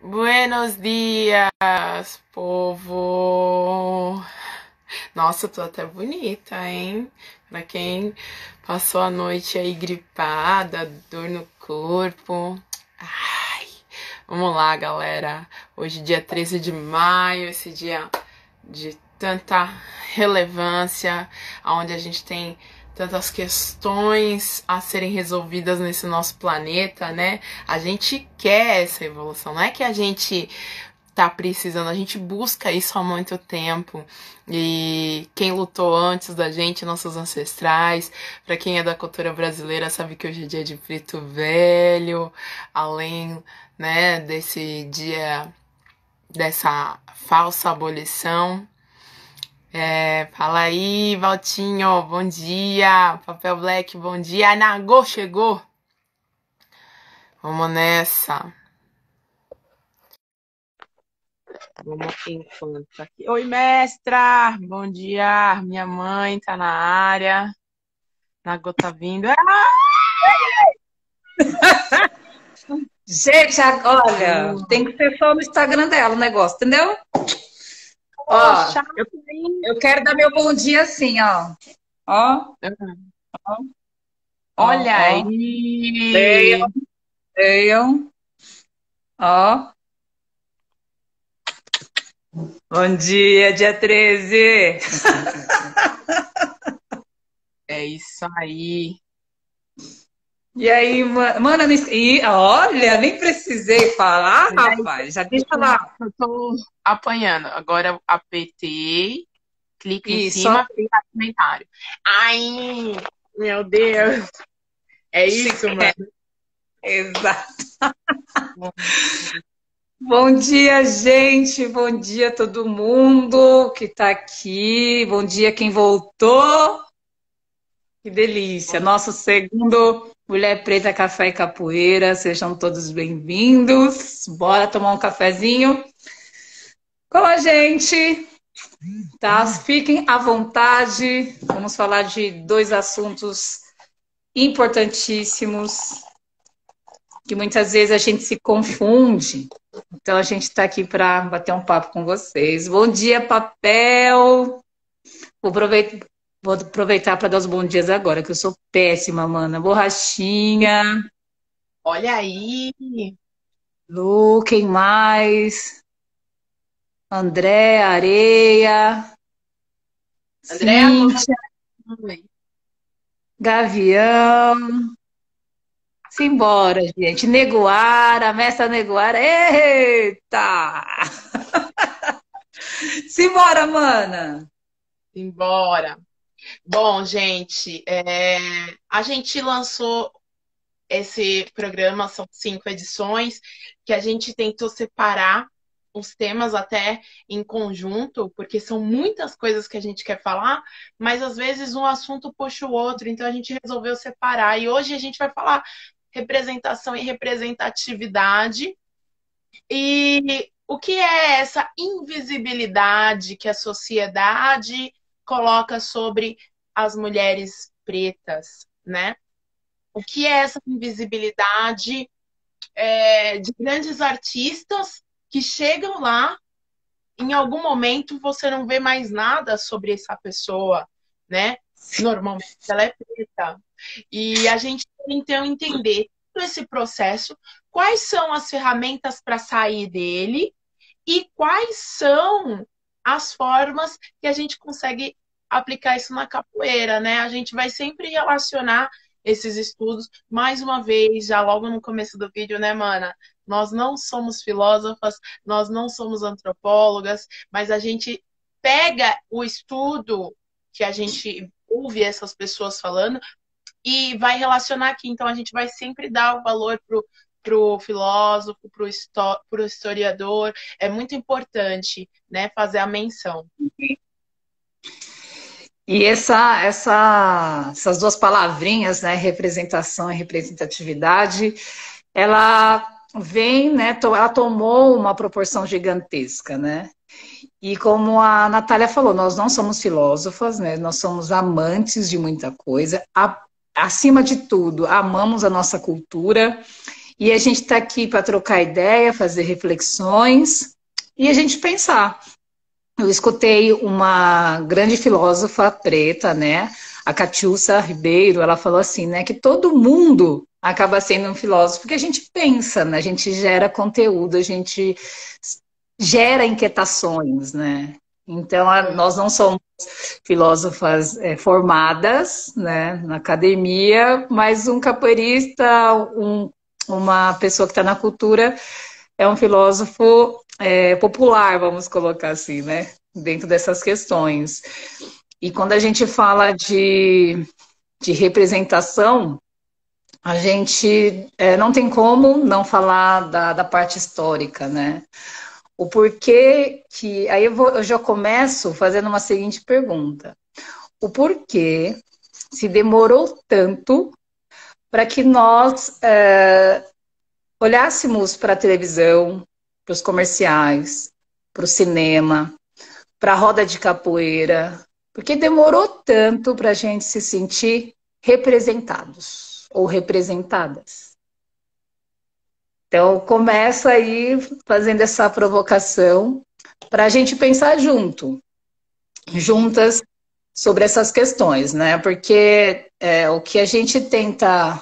Buenos dias, povo! Nossa, eu tô até bonita, hein? Pra quem passou a noite aí gripada, dor no corpo. Ai, vamos lá, galera. Hoje, dia 13 de maio, esse dia de tanta relevância, onde a gente tem tantas questões a serem resolvidas nesse nosso planeta, né? A gente quer essa evolução, não é que a gente tá precisando, a gente busca isso há muito tempo. E quem lutou antes da gente, nossos ancestrais, para quem é da cultura brasileira, sabe que hoje é dia de preto velho, além, né, desse dia dessa falsa abolição. Fala aí, Valtinho, bom dia. Papel Black, bom dia. Nagô chegou. Vamos nessa. Vamos enquanto aqui. Oi, mestra. Bom dia. Minha mãe tá na área. Nagô tá vindo. Gente, olha, tem que ser só no Instagram dela o negócio, entendeu? Ó, Poxa. eu quero dar meu bom dia assim, ó. Ó, ó, ó, Olha ó. aí. Leiam, leiam. Ó. Bom dia, dia 13. É isso aí. E aí, mano, olha, nem precisei falar, Mas aí, rapaz. Já deixa lá. eu tô apanhando. Agora eu apertei. Clica em Isso, ó. cima, clica no comentário. Ai, meu Deus. É isso, Chique. mano. Exato. Bom dia, gente. Bom dia, todo mundo que tá aqui. Bom dia, quem voltou. Que delícia. Nosso segundo Mulher Preta Café e Capoeira. Sejam todos bem-vindos. Bora tomar um cafezinho com a gente, tá? Fiquem à vontade. Vamos falar de dois assuntos importantíssimos que muitas vezes a gente se confunde. Então a gente está aqui para bater um papo com vocês. Bom dia, papel. Vou aproveitar para dar os bons dias agora, que eu sou péssima, mana. Borrachinha, Olha aí. Lu, quem mais? André, Areia, Andréa Luz. Cíntia, Gavião. Simbora, gente. Neguara, mestra Neguara. Eita! Simbora, mana! Embora. Bom, gente, a gente lançou esse programa, são 5 edições, que a gente tentou separar os temas até em conjunto, porque são muitas coisas que a gente quer falar, mas às vezes um assunto puxa o outro, então a gente resolveu separar. E hoje a gente vai falar representação e representatividade. E o que é essa invisibilidade que a sociedade coloca sobre as mulheres pretas, né? O que é essa invisibilidade de grandes artistas que chegam lá, em algum momento você não vê mais nada sobre essa pessoa, né? Normalmente ela é preta. E a gente tem então entender todo esse processo, quais são as ferramentas para sair dele e quais são as formas que a gente consegue aplicar isso na capoeira, né? A gente vai sempre relacionar esses estudos, mais uma vez, já logo no começo do vídeo, né, mana? Nós não somos filósofas, nós não somos antropólogas, mas a gente pega o estudo que a gente ouve essas pessoas falando e vai relacionar aqui. Então, a gente vai sempre dar o valor pro filósofo, pro historiador. É muito importante, né, fazer a menção. E essas duas palavrinhas, né, representação e representatividade, ela vem, né, ela tomou uma proporção gigantesca, né? E como a Natália falou, nós não somos filósofas, né? Nós somos amantes de muita coisa. Acima de tudo, amamos a nossa cultura E a gente está aqui para trocar ideia, fazer reflexões e a gente pensar. Eu escutei uma grande filósofa preta, né? A Catiúcia Ribeiro, ela falou assim, né? Que todo mundo acaba sendo um filósofo, porque a gente pensa, né? A gente gera conteúdo, a gente gera inquietações, né? Então, nós não somos filósofas formadas, né, na academia, mas um capoeirista, uma pessoa que está na cultura, é um filósofo popular, vamos colocar assim, né, dentro dessas questões. E quando a gente fala de representação, a gente não tem como não falar da parte histórica, né? O porquê que... Aí eu já começo fazendo uma seguinte pergunta. O porquê se demorou tanto para que nós olhássemos para a televisão, para os comerciais, para o cinema, para a roda de capoeira? Porque demorou tanto para a gente se sentir representados ou representadas. Então, começa aí fazendo essa provocação para a gente pensar juntas, sobre essas questões, né? Porque o que a gente tenta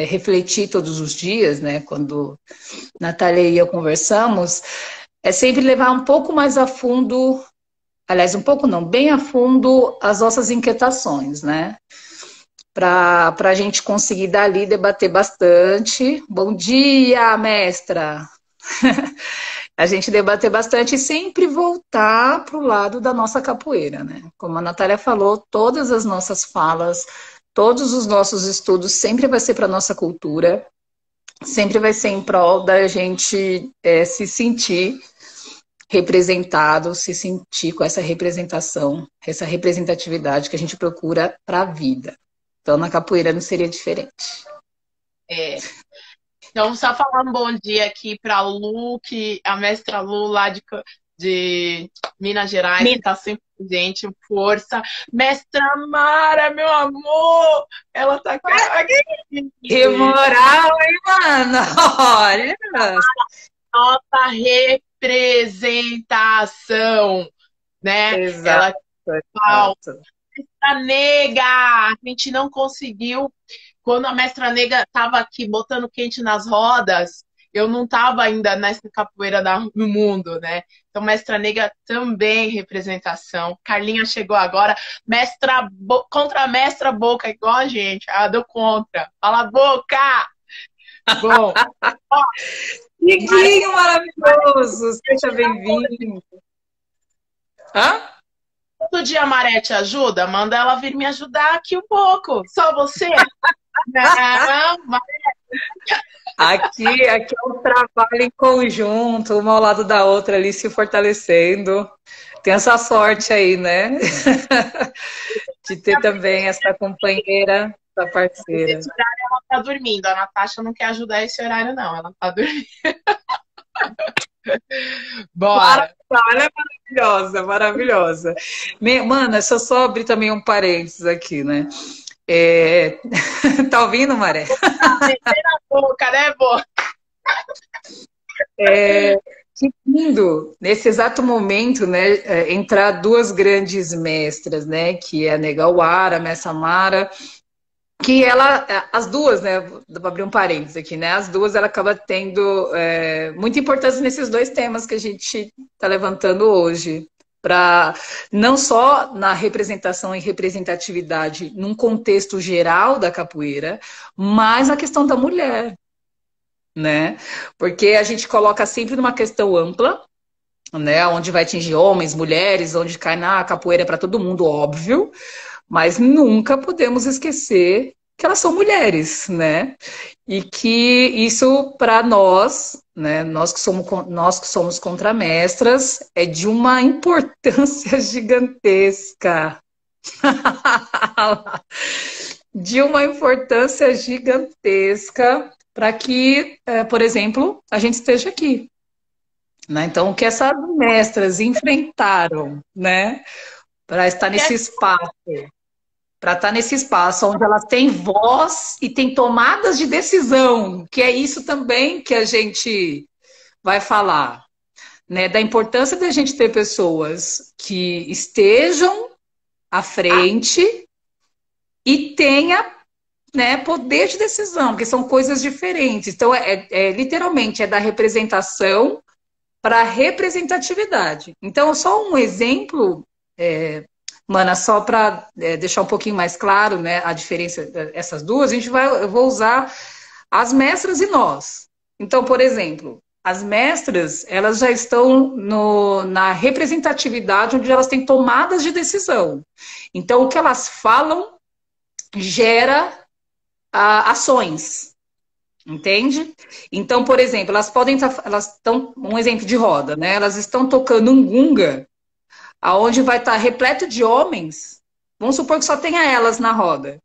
refletir todos os dias, né? Quando Natália e eu conversamos, é sempre levar um pouco mais a fundo, aliás, um pouco não, bem a fundo, as nossas inquietações, né? Para a gente conseguir dali debater bastante. Bom dia, mestra! A gente debater bastante e sempre voltar para o lado da nossa capoeira, né? Como a Natália falou, todas as nossas falas, todos os nossos estudos sempre vai ser para a nossa cultura, sempre vai ser em prol da gente se sentir representado, se sentir com essa representação, essa representatividade que a gente procura para a vida. Então, na capoeira não seria diferente. Então, só falar um bom dia aqui para a Lu, a mestra Lu lá de Minas Gerais, que está sempre presente, força. Mestra Mara, meu amor! Ela está aqui. Que moral, hein, mano? Olha! Nossa representação, né? Exato. Ela Mestra Nega! A gente não conseguiu. Quando a Mestra Nega estava aqui botando quente nas rodas, eu não estava ainda nessa capoeira no mundo, né? Então, Mestra Nega também representação. Carlinha chegou agora. Contra a Mestra Boca, igual a gente. Ah, deu contra. Fala, Boca! Bom. Miguinho maravilhoso! Seja bem-vindo. Hã? Todo dia a Maré te ajuda? Manda ela vir me ajudar aqui um pouco. Só você? Não, aqui é um trabalho em conjunto, uma ao lado da outra ali se fortalecendo. Tem essa sorte aí, né? De ter também essa companheira, essa parceira. Esse horário ela tá dormindo. A Natasha não quer ajudar esse horário, não. Ela tá dormindo. Bora! Ela é maravilhosa, maravilhosa. Mano, deixa eu só abrir também um parênteses aqui, né? Tá ouvindo, Maré? Na boca, né, boca? Que lindo, nesse exato momento, né, entrar duas grandes mestras, né, que é a Negauara, a Mestra Mara, que as duas, né, vou abrir um parênteses aqui, né, as duas ela acaba tendo muita importância nesses dois temas que a gente está levantando hoje, para não só na representação e representatividade num contexto geral da capoeira, mas a questão da mulher, né? Porque a gente coloca sempre numa questão ampla, né? Onde vai atingir homens, mulheres, onde cai na capoeira para todo mundo, óbvio, mas nunca podemos esquecer que elas são mulheres, né? E que isso para nós, né? Nós que somos contramestras, é de uma importância gigantesca. De uma importância gigantesca para que, por exemplo, a gente esteja aqui. Né? Então, o que essas mestras enfrentaram, né, para estar nesse espaço, para estar nesse espaço onde elas têm voz e têm tomadas de decisão, que é isso também que a gente vai falar, né? Da importância da gente ter pessoas que estejam à frente e tenha, né, poder de decisão, porque são coisas diferentes. Então, literalmente é da representação para a representatividade. Então, só um exemplo, Mana, só para deixar um pouquinho mais claro, né, a diferença dessas duas, eu vou usar as mestras e nós. Então, por exemplo, as mestras, elas já estão na representatividade, onde elas têm tomadas de decisão. Então, o que elas falam gera ações, entende? Então, por exemplo, elas estão, um exemplo de roda, né? Elas estão tocando um gunga, aonde vai estar repleto de homens. Vamos supor que só tenha elas na roda.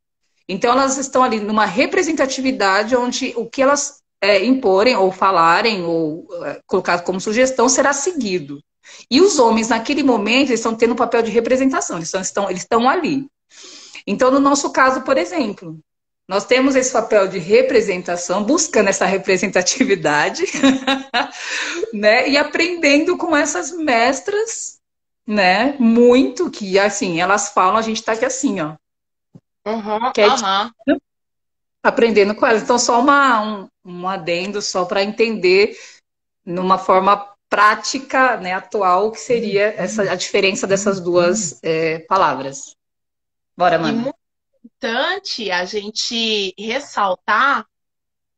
Então, elas estão ali numa representatividade onde o que elas imporem ou falarem ou colocar como sugestão será seguido. E os homens, naquele momento, eles estão tendo um papel de representação, eles estão ali. Então, no nosso caso, por exemplo, nós temos esse papel de representação, buscando essa representatividade, né? E aprendendo com essas mestras, né? Muito que, assim, elas falam, a gente tá aqui assim, ó. Aprendendo com elas. Então, só um adendo, só para entender, numa forma prática, né, atual, que seria a diferença dessas duas palavras. Bora, mano. Importante a gente ressaltar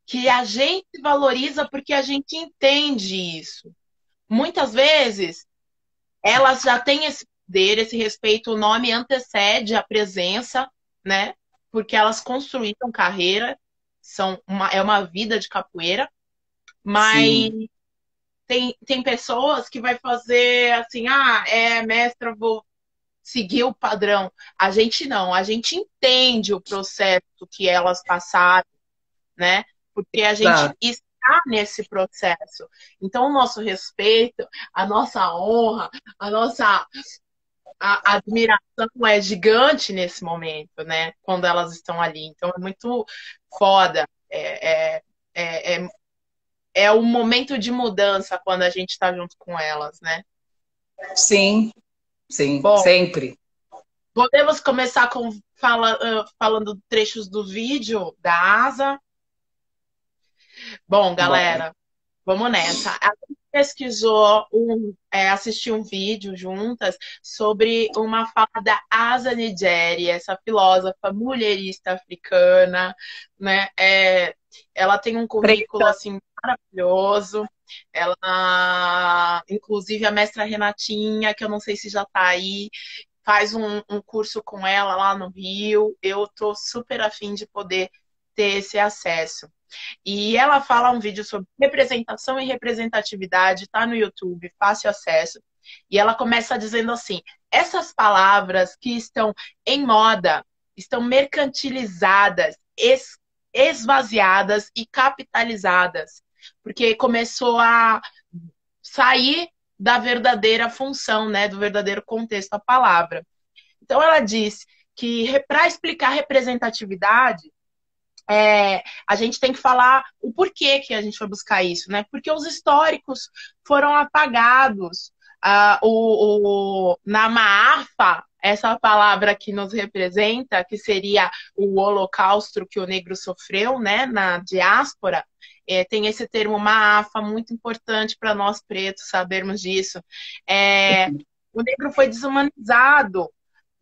que a gente valoriza porque a gente entende isso. Muitas vezes, elas já têm esse poder, esse respeito, o nome antecede a presença, né? Porque elas construíram carreira, é uma vida de capoeira, mas tem pessoas que vai fazer assim, mestra, vou seguir o padrão. A gente não, a gente entende o processo que elas passaram, né? Porque a gente está nesse processo. Então, o nosso respeito, a nossa honra, a nossa admiração é gigante nesse momento, né? Quando elas estão ali. Então, é muito foda. É um momento de mudança quando a gente está junto com elas, né? Sim, bom, sempre. Podemos começar falando trechos do vídeo da Asa. Bom, galera, vamos nessa. A gente pesquisou, assistiu um vídeo juntas sobre uma fala da Asa Nigeri, essa filósofa mulherista africana, né? Ela tem um currículo assim maravilhoso. Ela, inclusive, a mestra Renatinha, que eu não sei se já está aí, faz um curso com ela lá no Rio. Eu tô super afim de poder ter esse acesso. E ela fala um vídeo sobre representação e representatividade, tá no YouTube, fácil acesso. E ela começa dizendo assim: essas palavras que estão em moda, estão mercantilizadas, esvaziadas e capitalizadas, porque começou a sair da verdadeira função, né, do verdadeiro contexto da palavra. Então ela diz que para explicar representatividade, a gente tem que falar o porquê que a gente foi buscar isso, né? Porque os históricos foram apagados. Na Maafa, essa palavra que nos representa, que seria o holocausto que o negro sofreu, né, na diáspora, tem esse termo Maafa, muito importante para nós pretos sabermos disso. O negro foi desumanizado.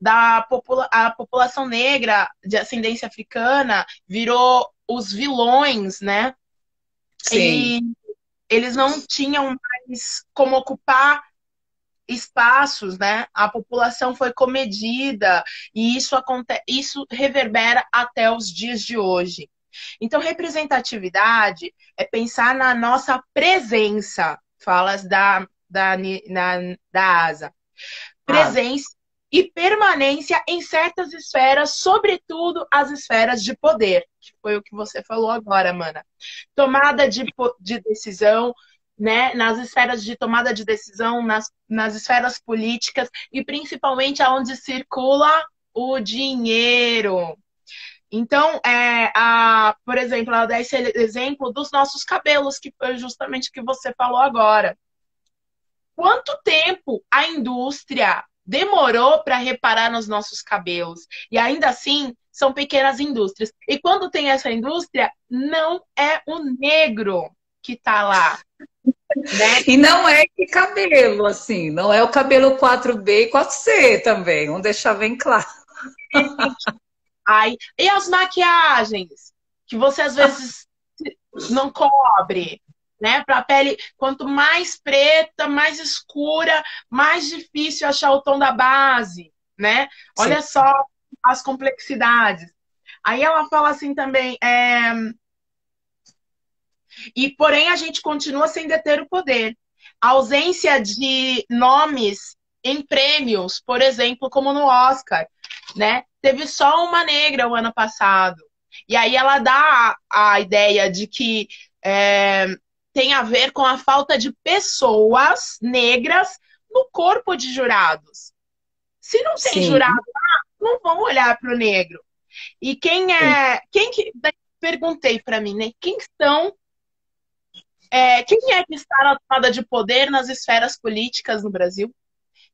A população negra de ascendência africana virou os vilões, né? Sim. E eles não tinham mais como ocupar espaços, né? A população foi comedida e isso reverbera até os dias de hoje. Então, representatividade é pensar na nossa presença, falas da Asa. Presença e permanência em certas esferas, sobretudo as esferas de poder, que foi o que você falou agora, mana. Tomada de decisão, né, nas esferas de tomada de decisão, nas esferas políticas e principalmente aonde circula o dinheiro. Então, por exemplo, ela dá esse exemplo dos nossos cabelos, que foi justamente o que você falou agora. Quanto tempo a indústria demorou para reparar nos nossos cabelos? E ainda assim, são pequenas indústrias. E quando tem essa indústria, não é o negro que está lá, né? E não é que cabelo, assim, não é o cabelo 4B e 4C também, vamos deixar bem claro. Aí, e as maquiagens, que você às vezes não cobre, né? Para a pele, quanto mais preta, mais escura, mais difícil achar o tom da base, né? Sim. Olha só as complexidades. Aí ela fala assim também, e porém a gente continua sem deter o poder. A ausência de nomes em prêmios, por exemplo, como no Oscar, né? Teve só uma negra o ano passado. E aí ela dá a ideia de que tem a ver com a falta de pessoas negras no corpo de jurados. Se não tem Sim. jurado lá, não vão olhar para o negro. E perguntei para mim, né? Quem é que está na tomada de poder nas esferas políticas no Brasil?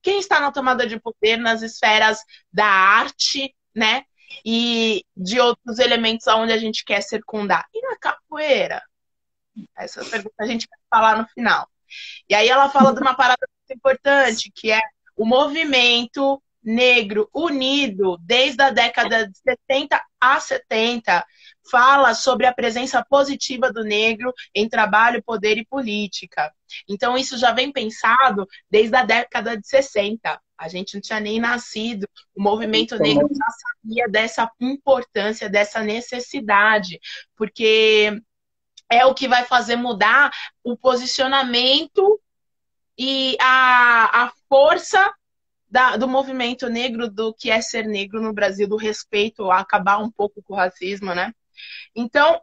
Quem está na tomada de poder nas esferas da arte, né? E de outros elementos aonde a gente quer circundar? E na capoeira? Essa pergunta a gente vai falar no final. E aí ela fala de uma parada muito importante, que é o movimento negro unido desde a década de 70 a 70 fala sobre a presença positiva do negro em trabalho, poder e política. Então isso já vem pensado desde a década de 60. A gente não tinha nem nascido. O movimento negro já sabia dessa importância, dessa necessidade, porque é o que vai fazer mudar o posicionamento e a força do movimento negro, do que é ser negro no Brasil, do respeito, acabar um pouco com o racismo, né? Então,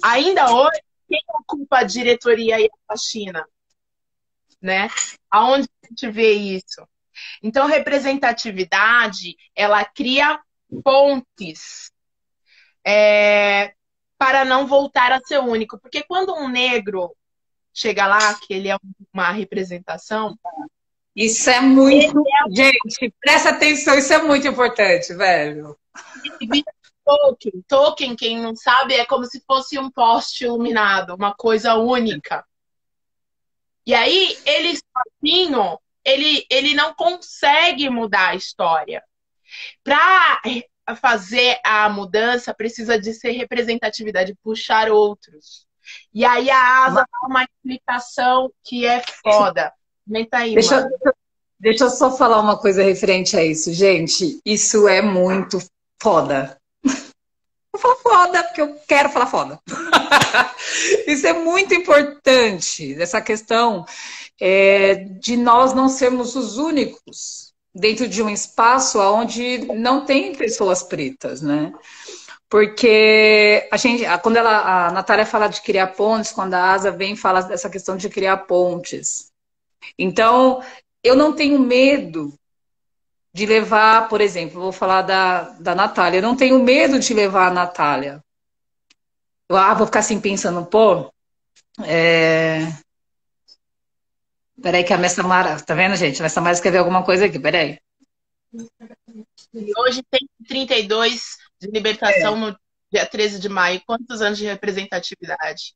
ainda hoje, quem ocupa a diretoria e a faxina? Né? Aonde a gente vê isso? Então, representatividade, ela cria pontes para não voltar a ser único. Porque quando um negro chega lá, que ele é uma representação... Isso é muito... Gente, presta atenção, isso é muito importante, velho. Tolkien, quem não sabe, é como se fosse um poste iluminado, uma coisa única. E aí, ele sozinho, ele não consegue mudar a história. Para fazer a mudança, precisa de ser representatividade, puxar outros. E aí a Asa dá uma explicação que é foda. Comenta aí, Deixa eu só falar uma coisa referente a isso, gente. Isso é muito foda. Vou falar foda, porque eu quero falar foda. Isso é muito importante, essa questão de nós não sermos os únicos dentro de um espaço onde não tem pessoas pretas, né? Porque quando a Natália fala de criar pontes, quando a Asa vem fala dessa questão de criar pontes. Então, eu não tenho medo de levar, por exemplo, vou falar da Natália, eu não tenho medo de levar a Natália. Vou ficar assim pensando, pô, peraí que a Mestra Mara, tá vendo, gente? A Mestra Mara escreveu alguma coisa aqui, peraí. E hoje tem 32 de libertação no dia 13 de maio. Quantos anos de representatividade?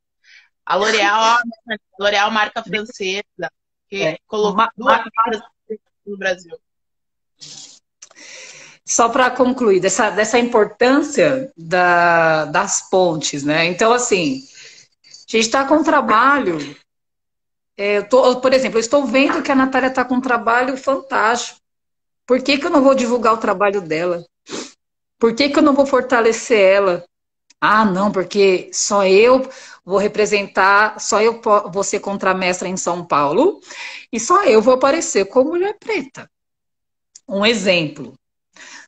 A L'Oréal, marca francesa, que colocou duas marcas no Brasil. Só para concluir, dessa importância das pontes, né? Então, assim, a gente está com um trabalho... por exemplo, eu estou vendo que a Natália está com um trabalho fantástico. Por que eu não vou divulgar o trabalho dela? Por que eu não vou fortalecer ela? Ah, não, porque só eu vou representar, só eu vou ser contramestra em São Paulo e só eu vou aparecer como mulher preta. Um exemplo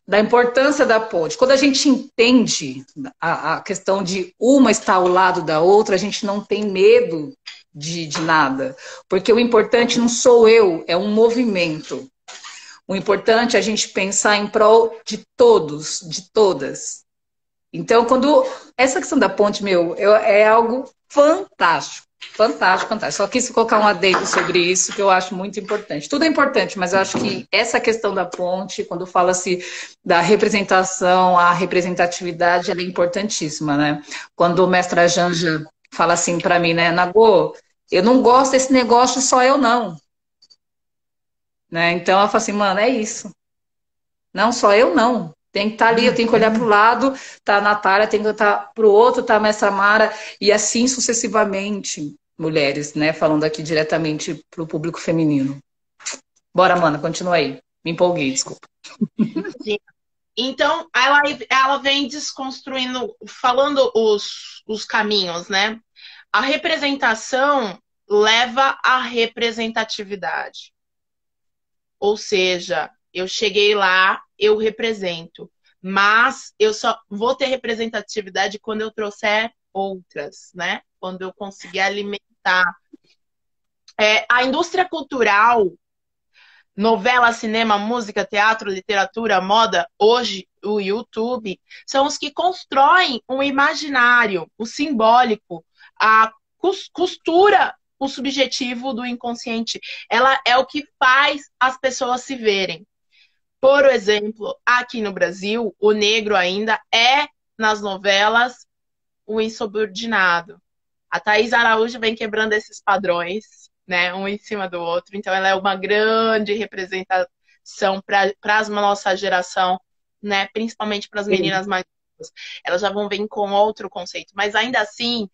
da importância da ponte. Quando a gente entende a questão de uma estar ao lado da outra, a gente não tem medo de nada. Porque o importante não sou eu, é um movimento. O importante é a gente pensar em prol de todos, de todas. Então, quando essa questão da ponte, é algo fantástico. Fantástico, fantástico. Só quis colocar um adendo sobre isso, que eu acho muito importante. Tudo é importante, mas eu acho que essa questão da ponte, quando fala-se da representação, a representatividade, ela é importantíssima, né? Quando o mestra Janja fala assim para mim, né, Nagô, eu não gosto desse negócio, só eu não. Né? Então, ela fala assim, mano, é isso. Não, só eu não. Tem que estar ali, eu tenho que olhar para o lado, tá a Natália, tem que estar para o outro, tá a mestra Mara, e assim sucessivamente, mulheres, né? Falando aqui diretamente para o público feminino. Bora, mana, continua aí. Me empolguei, desculpa. Sim. Então, ela vem desconstruindo, falando os caminhos, né? A representação leva à representatividade. Ou seja, eu cheguei lá, eu represento. Mas eu só vou ter representatividade quando eu trouxer outras, né? Quando eu conseguir alimentar. A indústria cultural, novela, cinema, música, teatro, literatura, moda, hoje o YouTube, são os que constroem um imaginário, o simbólico, a costura o subjetivo do inconsciente. Ela é o que faz as pessoas se verem. Por exemplo, aqui no Brasil, o negro ainda é, nas novelas, o insubordinado. A Thaís Araújo vem quebrando esses padrões, né, um em cima do outro. Então, ela é uma grande representação para a nossa geração, né, principalmente para as meninas mais novas. Elas já vão vir com outro conceito. Mas, ainda assim,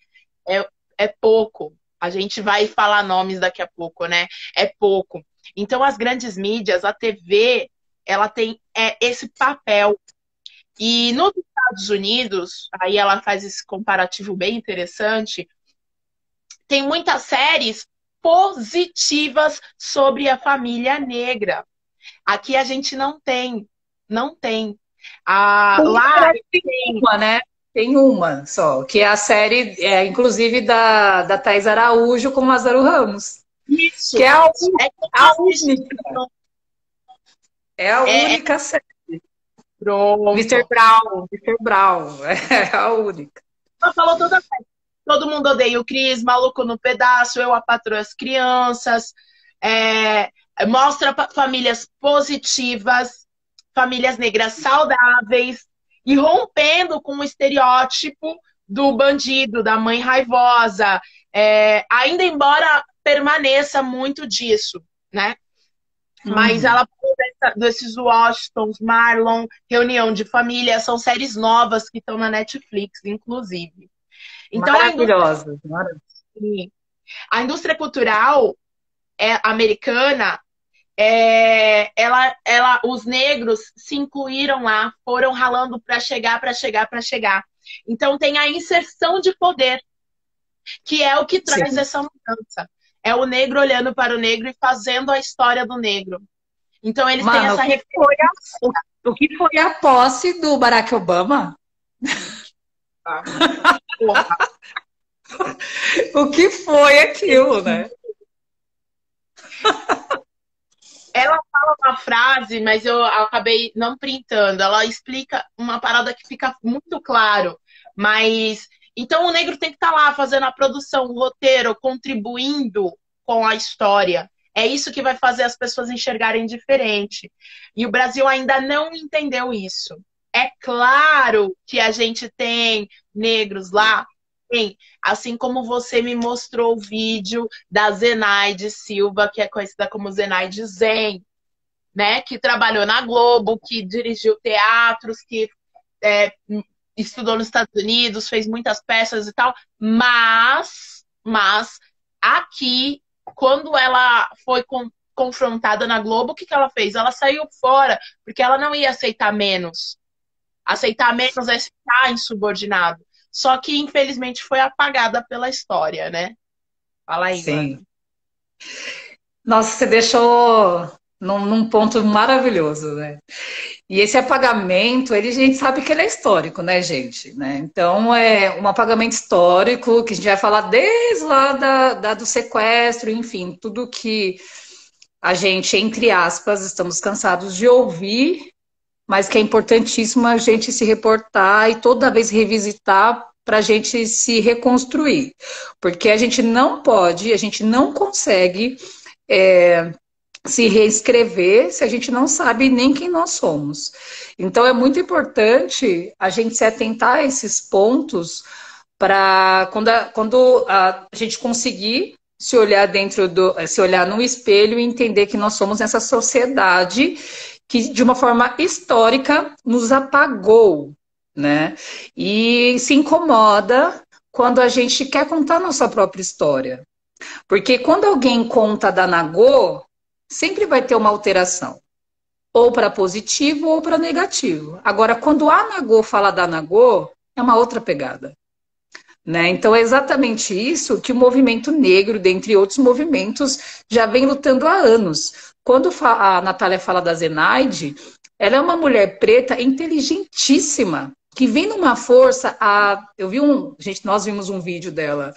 é pouco. A gente vai falar nomes daqui a pouco, né? É pouco. Então, as grandes mídias, a TV, ela tem esse papel. E nos Estados Unidos, aí ela faz esse comparativo bem interessante, tem muitas séries positivas sobre a família negra. Aqui a gente não tem. Não tem. Lá tem uma, né? Tem uma só, que é a série, inclusive, da Thaís Araújo com o Lázaro Ramos. Isso. Que é a única. É a única série. Pronto. Mr. Brown. É a única. Ela falou toda vez. Todo mundo odeia o Cris, Maluco no Pedaço, Eu, a Patroa, as Crianças. Mostra famílias positivas, famílias negras saudáveis e rompendo com o estereótipo do bandido, da mãe raivosa. Ainda embora permaneça muito disso, né? Mas ela falou desses Washingtons, Marlon, Reunião de Família, são séries novas que estão na Netflix, inclusive. Então, maravilhosa. A indústria cultural americana, os negros se incluíram lá, foram ralando para chegar. Então, tem a inserção de poder, que é o que traz essa mudança. É o negro olhando para o negro e fazendo a história do negro. Então, eles têm essa referência. O que foi a posse do Barack Obama? O que foi aquilo, né? Ela fala uma frase, mas eu acabei não printando. Ela explica uma parada que fica muito claro. Mas então o negro tem que estar lá fazendo a produção, o roteiro, contribuindo com a história. É isso que vai fazer as pessoas enxergarem diferente. E o Brasil ainda não entendeu isso. É claro que a gente tem negros lá, assim como você me mostrou o vídeo da Zenaide Silva, que é conhecida como Zenaide Zen, né? Que trabalhou na Globo, que dirigiu teatros, que estudou nos Estados Unidos, fez muitas peças e tal. Mas aqui, quando ela foi confrontada na Globo, o que ela fez? Ela saiu fora, porque ela não ia aceitar menos. Aceitar menos é estar insubordinado. Só que, infelizmente, foi apagada pela história, né? Fala aí, Sim. Mano. Nossa, você deixou num ponto maravilhoso, né? E esse apagamento, a gente sabe que ele é histórico, né, gente? Né? Então, é um apagamento histórico que a gente vai falar desde lá do sequestro, enfim, tudo que a gente, entre aspas, estamos cansados de ouvir, mas que é importantíssimo a gente se reportar e toda vez revisitar para a gente se reconstruir. Porque a gente não pode, a gente não consegue se reescrever se a gente não sabe nem quem nós somos. Então é muito importante a gente se atentar a esses pontos para quando a gente conseguir se olhar se olhar no espelho e entender que nós somos essa sociedade que de uma forma histórica nos apagou, né? E se incomoda quando a gente quer contar nossa própria história. Porque quando alguém conta da Nagô, sempre vai ter uma alteração, ou para positivo ou para negativo. Agora, quando a Nagô fala da Nagô, é uma outra pegada. Né? Então, é exatamente isso que o movimento negro, dentre outros movimentos, já vem lutando há anos. Quando a Natália fala da Zenaide, ela é uma mulher preta inteligentíssima, que vem numa força. Nós vimos um vídeo dela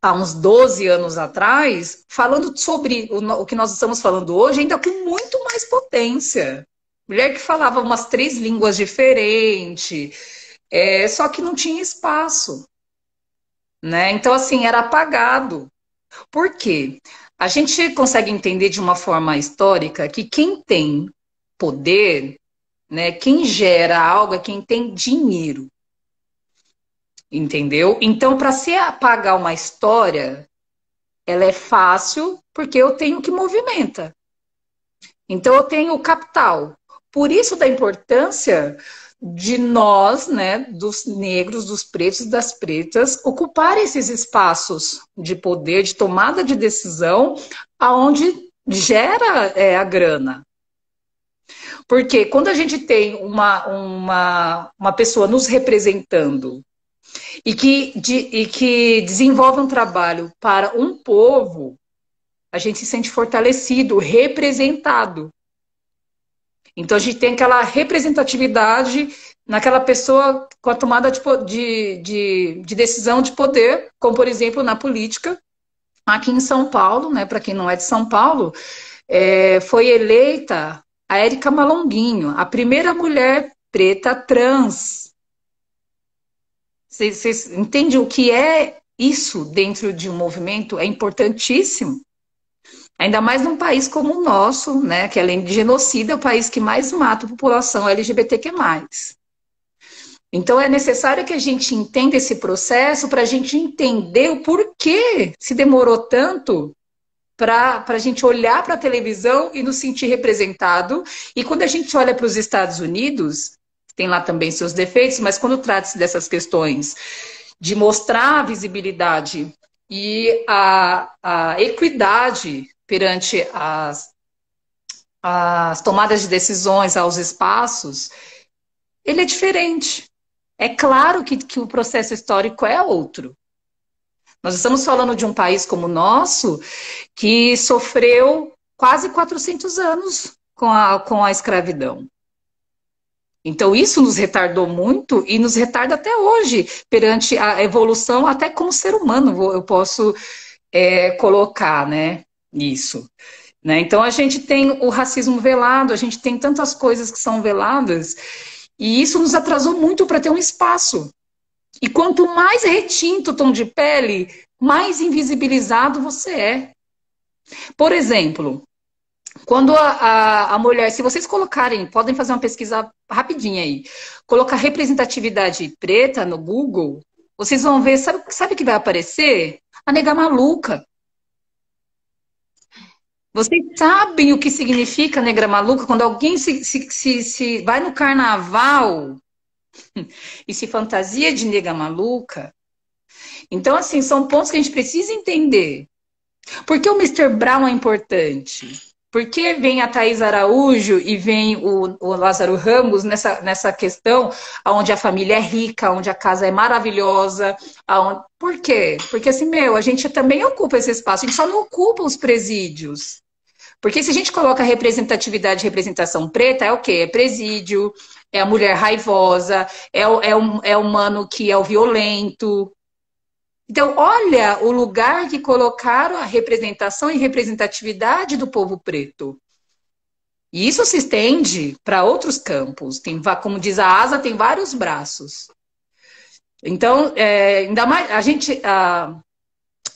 há uns 12 anos atrás, falando sobre o que nós estamos falando hoje, ainda com muito mais potência. Mulher que falava umas 3 línguas diferentes. Só que não tinha espaço, né? Então, assim, era apagado. Por quê? A gente consegue entender de uma forma histórica que quem tem poder, né, quem gera algo é quem tem dinheiro. Entendeu? Então, para se apagar uma história, ela é fácil porque eu tenho o que movimenta. Então, eu tenho o capital. Por isso da importância de nós, né, dos negros, dos pretos, das pretas, ocupar esses espaços de poder, de tomada de decisão, aonde gera a grana. Porque quando a gente tem uma pessoa nos representando e que desenvolve um trabalho para um povo, a gente se sente fortalecido, representado. Então, a gente tem aquela representatividade naquela pessoa com a tomada de decisão de poder, como, por exemplo, na política. Aqui em São Paulo, né, para quem não é de São Paulo, foi eleita a Érica Malonguinho, a primeira mulher preta trans. Vocês entendem o que é isso dentro de um movimento? É importantíssimo. Ainda mais num país como o nosso, né, que além de genocida, é o país que mais mata a população LGBTQ+. Então é necessário que a gente entenda esse processo para a gente entender o porquê se demorou tanto para a gente olhar para a televisão e nos sentir representado. E quando a gente olha para os Estados Unidos, tem lá também seus defeitos, mas quando trata-se dessas questões de mostrar a visibilidade e a equidade perante as tomadas de decisões, aos espaços, ele é diferente. É claro que o processo histórico é outro. Nós estamos falando de um país como o nosso, que sofreu quase 400 anos com a escravidão. Então, isso nos retardou muito e nos retarda até hoje, perante a evolução, até como ser humano, eu posso colocar, né, isso. Né? Então, a gente tem o racismo velado, a gente tem tantas coisas que são veladas, e isso nos atrasou muito para ter um espaço. E quanto mais retinto o tom de pele, mais invisibilizado você é. Por exemplo, quando a mulher, se vocês colocarem, podem fazer uma pesquisa rapidinha aí, colocar representatividade preta no Google, vocês vão ver, sabe o que vai aparecer? A nega maluca. Vocês sabem o que significa negra maluca? Quando alguém se vai no carnaval e se fantasia de nega maluca. Então, assim, são pontos que a gente precisa entender. Por que o Mr. Brown é importante? Por que vem a Thaís Araújo e vem o Lázaro Ramos nessa questão onde a família é rica, onde a casa é maravilhosa? Por quê? Porque assim, a gente também ocupa esse espaço, a gente só não ocupa os presídios. Porque se a gente coloca representatividade e representação preta, é o quê? É presídio, é a mulher raivosa, é o mano que é o violento. Então, olha o lugar que colocaram a representação e representatividade do povo preto. E isso se estende para outros campos. Tem, como diz a asa, tem vários braços. Então, ainda mais, a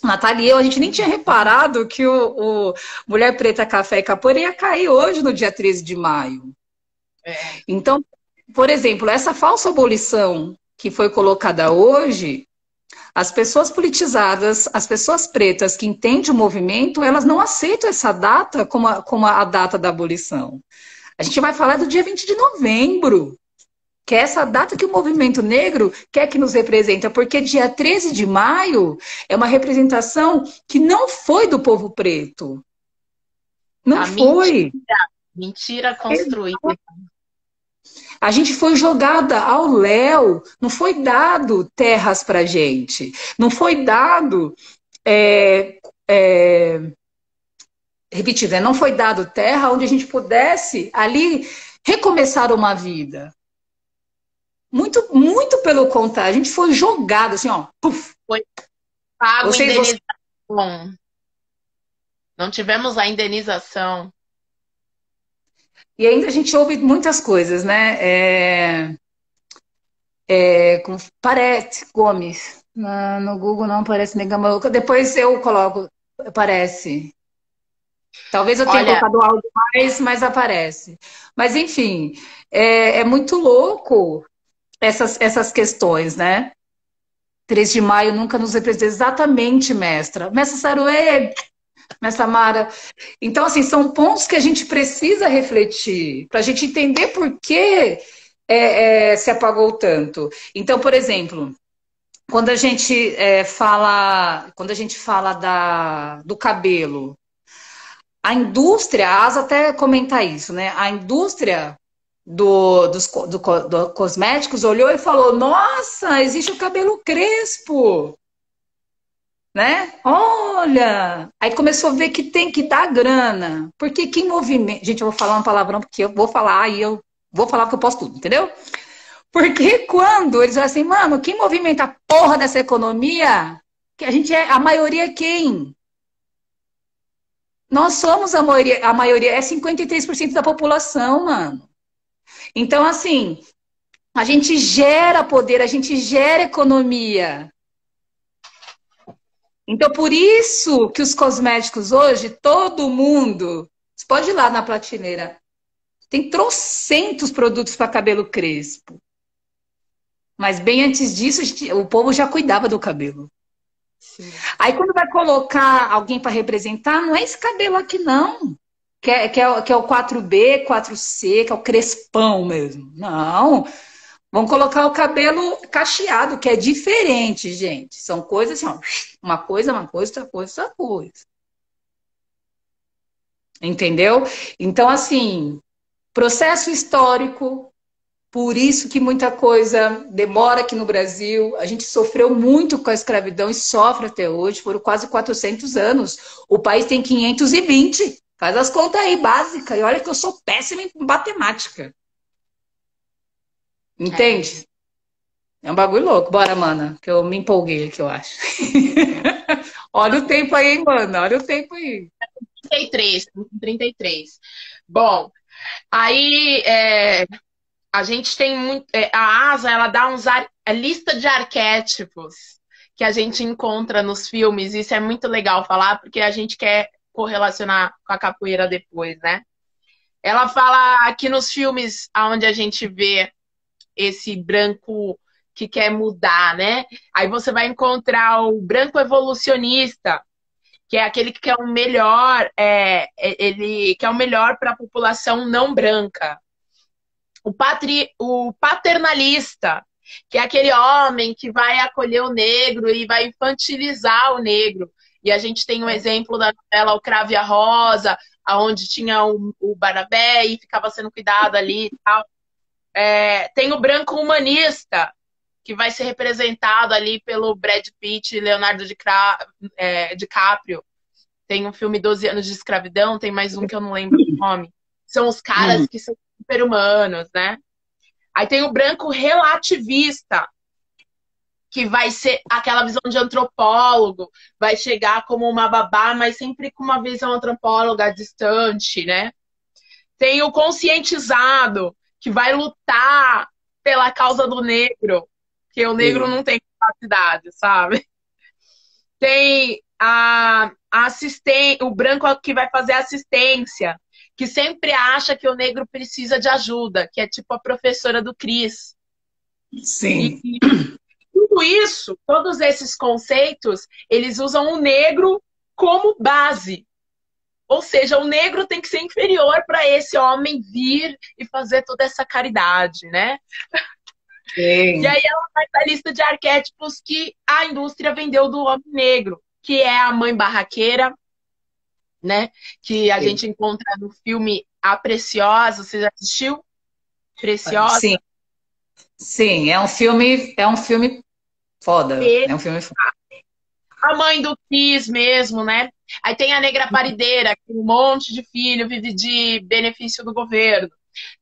Natália e eu, a gente nem tinha reparado que o Mulher Preta, Café e Capoeira ia cair hoje, no dia 13 de maio. Então, por exemplo, essa falsa abolição que foi colocada hoje, as pessoas politizadas, as pessoas pretas que entendem o movimento, elas não aceitam essa data como a data da abolição. A gente vai falar do dia 20 de novembro, que é essa data que o movimento negro quer que nos representa, porque dia 13 de maio é uma representação que não foi do povo preto. Não foi. Mentira construída. A gente foi jogada ao léu, não foi dado terras para gente, não foi dado, repetindo, não foi dado terra onde a gente pudesse ali recomeçar uma vida. Muito, muito pelo contrário, a gente foi jogado assim, ó, puf. Foi pago indenização. Não tivemos a indenização. E ainda a gente ouve muitas coisas, né? Parece, Gomes. No Google não aparece Nega Maluca. Depois eu coloco, aparece. Talvez eu tenha colocado o áudio mas aparece. Mas, enfim, é muito louco essas questões, né? 3 de maio nunca nos representa exatamente, mestra. Mestra Saruê, mestra Mara. Então, assim, são pontos que a gente precisa refletir para a gente entender por que se apagou tanto. Então, por exemplo, quando a gente fala do cabelo, a indústria, a Asa até comenta isso, né? A indústria dos cosméticos olhou e falou: nossa, existe o cabelo crespo. Né? Olha! Aí começou a ver que tem que dar grana. Porque quem movimenta. Gente, eu vou falar um palavrão porque eu vou falar e eu vou falar que eu posso tudo, entendeu? Porque quando eles falam assim, mano, quem movimenta a porra dessa economia, que a gente a maioria é quem? Nós somos a maioria é 53% da população, mano. Então, assim, a gente gera poder, a gente gera economia. Então, por isso que os cosméticos hoje, todo mundo, você pode ir lá na prateleira, tem trocentos produtos para cabelo crespo. Mas bem antes disso, o povo já cuidava do cabelo. Sim. Aí quando vai colocar alguém para representar, não é esse cabelo aqui não, que é o 4B, 4C, que é o crespão mesmo. Não, vamos colocar o cabelo cacheado, que é diferente, gente. São coisas assim, ó, uma coisa, outra coisa, outra coisa. Entendeu? Então, assim, processo histórico, por isso que muita coisa demora aqui no Brasil. A gente sofreu muito com a escravidão e sofre até hoje. Foram quase 400 anos. O país tem 520. Faz as contas aí, básica. E olha que eu sou péssima em matemática. Entende? É um bagulho louco. Bora, mana, que eu me empolguei aqui, eu acho. Olha o tempo aí, hein, mana. Olha o tempo aí. 33. Bom, aí a gente tem muito. A Asa, ela dá a lista de arquétipos que a gente encontra nos filmes. Isso é muito legal falar, porque a gente quer correlacionar com a capoeira depois, né? Ela fala que nos filmes onde a gente vê esse branco que quer mudar, né? Aí você vai encontrar o branco evolucionista, que é aquele que quer o melhor, ele quer o melhor para a população não branca. O paternalista, que é aquele homem que vai acolher o negro e vai infantilizar o negro. E a gente tem um exemplo da novela O Cravo e a Rosa, onde tinha o Barnabé e ficava sendo cuidado ali e tal. Tem o branco humanista, que vai ser representado ali pelo Brad Pitt e Leonardo DiCaprio. Tem um filme 12 anos de escravidão, tem mais um que eu não lembro o nome. São os caras que são super-humanos, né? Aí tem o branco relativista, que vai ser aquela visão de antropólogo, vai chegar como uma babá, mas sempre com uma visão antropóloga distante, né? Tem o conscientizado, que vai lutar pela causa do negro, que o negro Sim. não tem capacidade, sabe? Tem a assistente, o branco que vai fazer assistência, que sempre acha que o negro precisa de ajuda, que é tipo a professora do Cris. Sim. E tudo isso, todos esses conceitos, eles usam o negro como base. Ou seja, o negro tem que ser inferior para esse homem vir e fazer toda essa caridade, né? E Sim. aí ela faz a lista de arquétipos que a indústria vendeu do homem negro, que é a mãe barraqueira, né? Que a Sim. gente encontra no filme A Preciosa. Você já assistiu? Preciosa? Sim. Sim, é um filme foda. E É um filme foda. a mãe do Cris mesmo, né? Aí tem a negra parideira, que tem um monte de filho, vive de benefício do governo.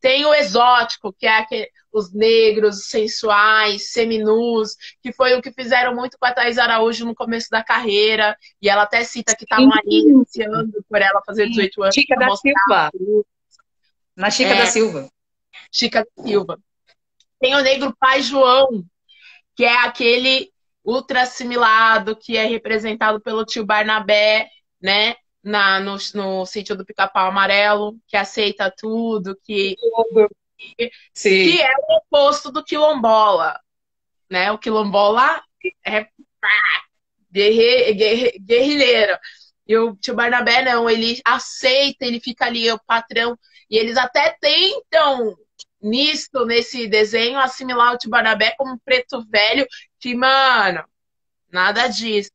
Tem o exótico, que é os negros sensuais, seminus, que foi o que fizeram muito com a Thaís Araújo no começo da carreira. E ela até cita que estavam ali Sim. iniciando por ela fazer 18 anos Chica para da mostrar Silva. Na Chica da é, Silva. Chica da Silva. Tem o negro Pai João, que é aquele ultra assimilado que é representado pelo tio Barnabé, né? No sítio do Pica-Pau Amarelo, que aceita tudo, que Sim. é o oposto do quilombola, né? O quilombola é guerrilheiro. E o tio Barnabé não, ele aceita, ele fica ali, é o patrão. E eles até tentam, nesse desenho, assimilar o tio Barnabé como um preto velho, que, mano, nada disso,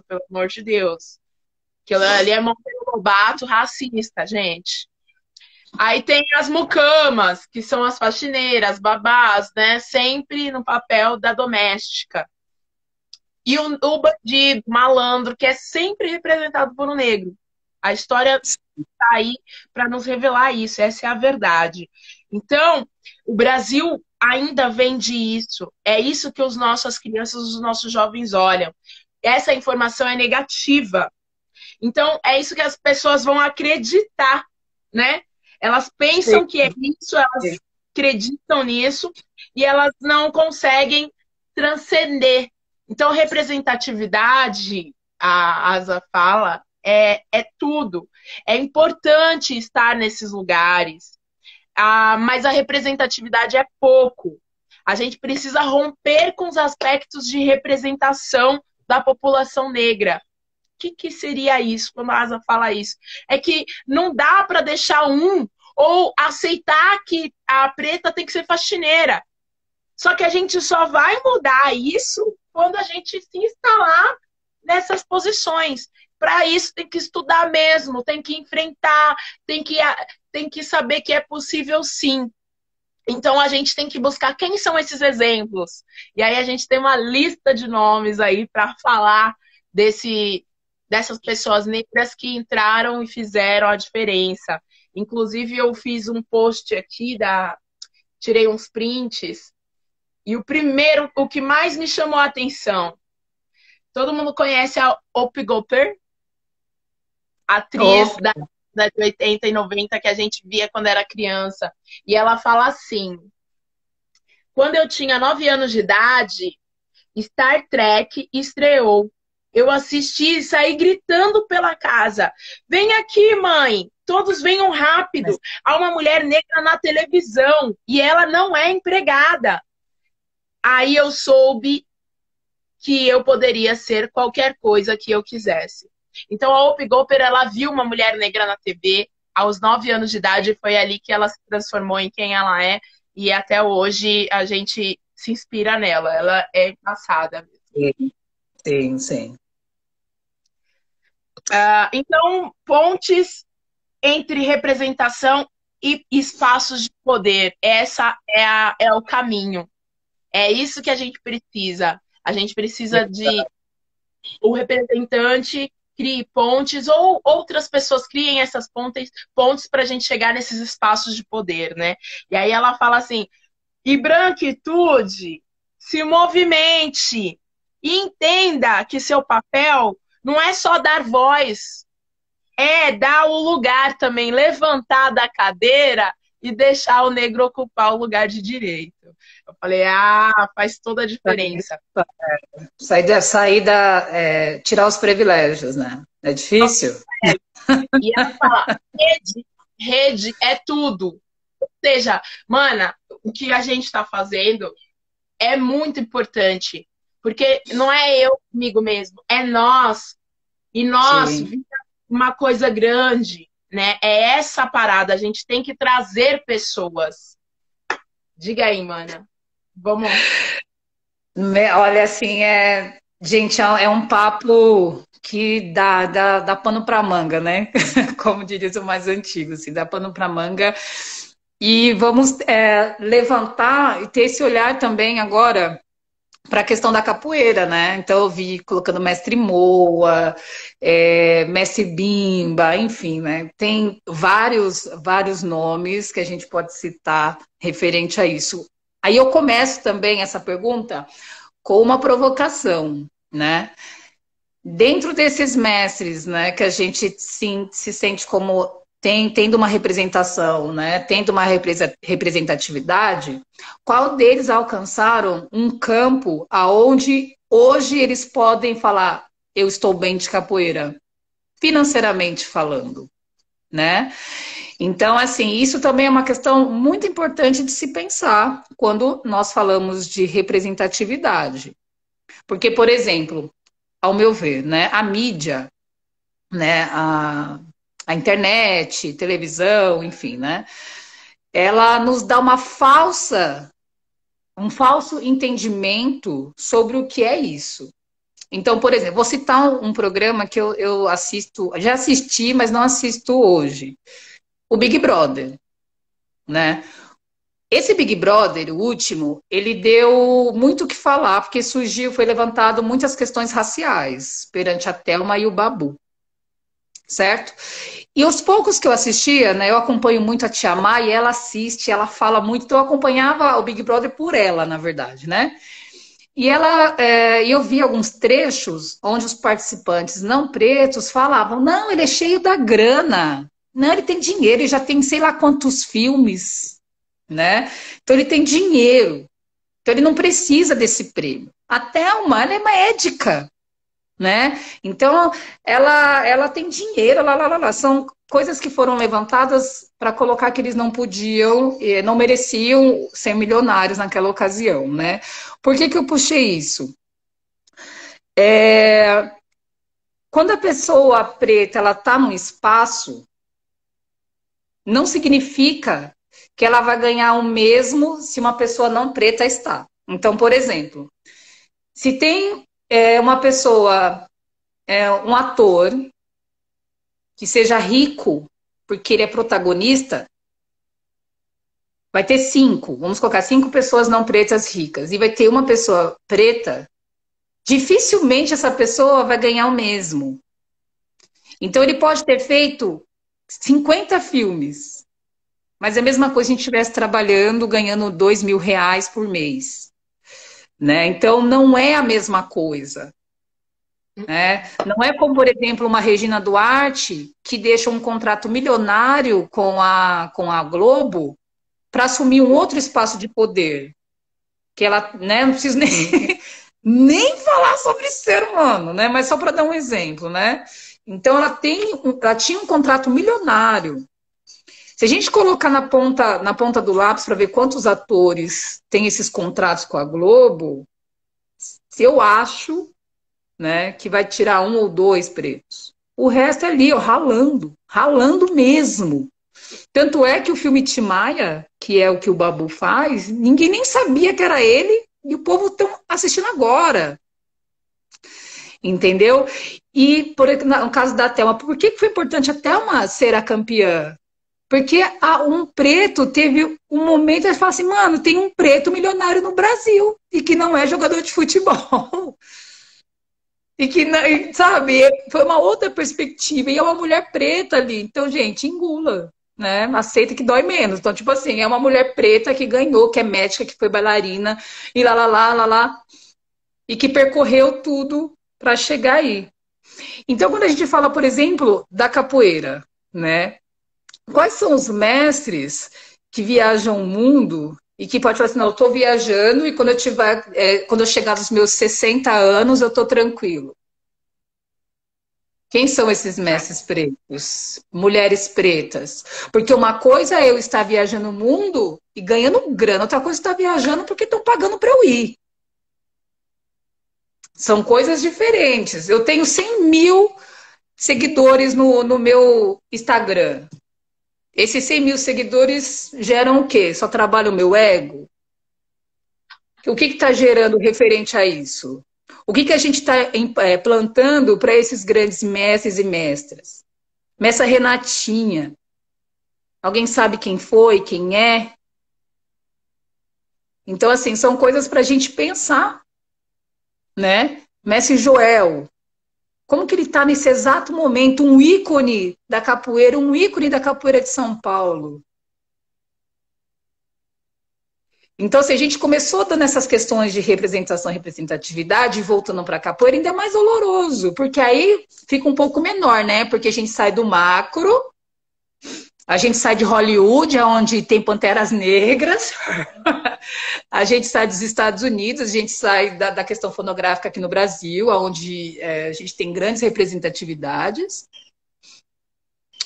pelo amor de Deus. Aquilo ali é Monteiro Lobato racista, gente. Aí tem as mucamas, que são as faxineiras, babás, né? Sempre no papel da doméstica. E o bandido, malandro, que é sempre representado por um negro. A história está aí para nos revelar isso, essa é a verdade. Então, o Brasil ainda vende isso. É isso que as nossas crianças, os nossos jovens olham. Essa informação é negativa. Então, é isso que as pessoas vão acreditar, né? Elas Sim. pensam que é isso, elas acreditam nisso e elas não conseguem transcender. Então, representatividade, a Asa fala, é tudo. É importante estar nesses lugares, mas a representatividade é pouco. A gente precisa romper com os aspectos de representação da população negra. Que seria isso quando a Asa fala isso? É que não dá para deixar ou aceitar que a preta tem que ser faxineira. Só que a gente só vai mudar isso quando a gente se instalar nessas posições. Para isso tem que estudar mesmo, tem que enfrentar, tem que saber que é possível sim. Então a gente tem que buscar quem são esses exemplos. E aí a gente tem uma lista de nomes aí para falar dessas pessoas negras que entraram e fizeram a diferença. Inclusive eu fiz um post aqui, tirei uns prints, e o que mais me chamou a atenção, todo mundo conhece a Whoopi Goldberg, atriz Oh, da de 80 e 90 que a gente via quando era criança. E ela fala assim: quando eu tinha 9 anos de idade, Star Trek estreou. Eu assisti e saí gritando pela casa. Vem aqui, mãe! Todos venham rápido! Há uma mulher negra na televisão e ela não é empregada. Aí eu soube que eu poderia ser qualquer coisa que eu quisesse. Então a Whoopi Goldberg, ela viu uma mulher negra na TV aos 9 anos de idade e foi ali que ela se transformou em quem ela é e até hoje a gente se inspira nela. Ela é passada. sim, sim. Então, pontes entre representação e espaços de poder. Essa é o caminho. É isso que a gente precisa. A gente precisa de o representante crie pontes ou outras pessoas criem essas pontes para a gente chegar nesses espaços de poder, né? E aí ela fala assim, e branquitude se movimente e entenda que seu papel não é só dar voz, é dar o lugar também, levantar da cadeira e deixar o negro ocupar o lugar de direito. Eu falei, faz toda a diferença. Tirar os privilégios, né? É difícil? E ela fala, rede é tudo. Ou seja, mana, o que a gente está fazendo é muito importante. Porque não é eu comigo mesmo, é nós. E nós vira uma coisa grande, né? É essa parada. A gente tem que trazer pessoas. Diga aí, mana. Vamos. Olha, assim, gente, é um papo que dá pano para manga, né? Como diria o mais antigo, assim, dá pano para manga. E vamos levantar e ter esse olhar também agora para a questão da capoeira, né? Então eu vi colocando mestre Moa, mestre Bimba, enfim, né? Tem vários nomes que a gente pode citar referente a isso. Aí eu começo também essa pergunta com uma provocação, né? Dentro desses mestres, né, que a gente se sente como tendo uma representação, né, tendo uma representatividade, qual deles alcançaram um campo aonde hoje eles podem falar, eu estou bem de capoeira, financeiramente falando, né? Então, assim, isso também é uma questão muito importante de se pensar quando nós falamos de representatividade. Porque, por exemplo, ao meu ver, né, a mídia, né, a internet, televisão, enfim, né, ela nos dá um falso entendimento sobre o que é isso. Então, por exemplo, vou citar um programa que eu assisto, já assisti, mas não assisto hoje. O Big Brother, né? Esse Big Brother, o último, ele deu muito o que falar, porque foi levantado muitas questões raciais perante a Thelma e o Babu, certo? E os poucos que eu assistia, né, eu acompanho muito a Tia Mai, ela assiste, ela fala muito, então eu acompanhava o Big Brother por ela, na verdade, né? E eu vi alguns trechos onde os participantes não pretos falavam, não, ele é cheio da grana, não, ele tem dinheiro, ele já tem sei lá quantos filmes, né? Então ele tem dinheiro, então ele não precisa desse prêmio. A Thelma, ela é médica, né? Então ela tem dinheiro, lá. São coisas que foram levantadas para colocar que eles não podiam, não mereciam ser milionários naquela ocasião, né? Por que eu puxei isso? Quando a pessoa preta ela está num espaço, não significa que ela vai ganhar o mesmo se uma pessoa não preta está. Então, por exemplo, se tem uma pessoa, um ator, que seja rico, porque ele é protagonista, vai ter 5, vamos colocar 5 pessoas não pretas ricas, e vai ter uma pessoa preta, dificilmente essa pessoa vai ganhar o mesmo. Então ele pode ter feito 50 filmes, mas é a mesma coisa se a gente estivesse trabalhando, ganhando R$ 2.000 por mês. Né? Então não é a mesma coisa. Né? Não é como, por exemplo, uma Regina Duarte que deixa um contrato milionário com a Globo para assumir um outro espaço de poder. Que ela, né, não preciso nem falar sobre ser humano, né? Mas só para dar um exemplo, né? Então ela tinha um contrato milionário. Se a gente colocar na ponta do lápis para ver quantos atores têm esses contratos com a Globo, eu acho, né, que vai tirar 1 ou 2 pretos. O resto é ali, ó, ralando mesmo. Tanto é que o filme Timaya, que é o que o Babu faz, ninguém nem sabia que era ele e o povo está assistindo agora. Entendeu? E no caso da Thelma, por que foi importante a Thelma ser a campeã? Porque um preto teve um momento, ele fala assim, mano, tem um preto milionário no Brasil e que não é jogador de futebol. E que, sabe, foi uma outra perspectiva. E é uma mulher preta ali. Então, gente, engula. né? Aceita que dói menos. Então, tipo assim, é uma mulher preta que ganhou, que é médica, que foi bailarina, e lá, e que percorreu tudo para chegar aí. Então, quando a gente fala, por exemplo, da capoeira, né? Quais são os mestres que viajam o mundo e que pode falar assim, não, eu estou viajando e quando eu tiver, quando eu chegar nos meus 60 anos, eu estou tranquilo. Quem são esses mestres pretos? Mulheres pretas. Porque uma coisa é eu estar viajando o mundo e ganhando grana, outra coisa é estar viajando porque estão pagando para eu ir. São coisas diferentes. Eu tenho 100 mil seguidores no meu Instagram. Esses 100 mil seguidores geram o quê? Só trabalha o meu ego? O que está gerando referente a isso? O que a gente está plantando para esses grandes mestres e mestras? Mestra Renatinha. Alguém sabe quem foi, quem é? Então, assim, são coisas para a gente pensar, né? Mestre Joel. Como que ele está nesse exato momento, um ícone da capoeira de São Paulo? Então, se a gente começou dando essas questões de representação e representatividade, voltando para a capoeira, ainda é mais doloroso, porque aí fica um pouco menor, né? Porque a gente sai do macro, a gente sai de Hollywood, onde tem panteras negras, a gente sai dos Estados Unidos, a gente sai da questão fonográfica aqui no Brasil, onde a gente tem grandes representatividades.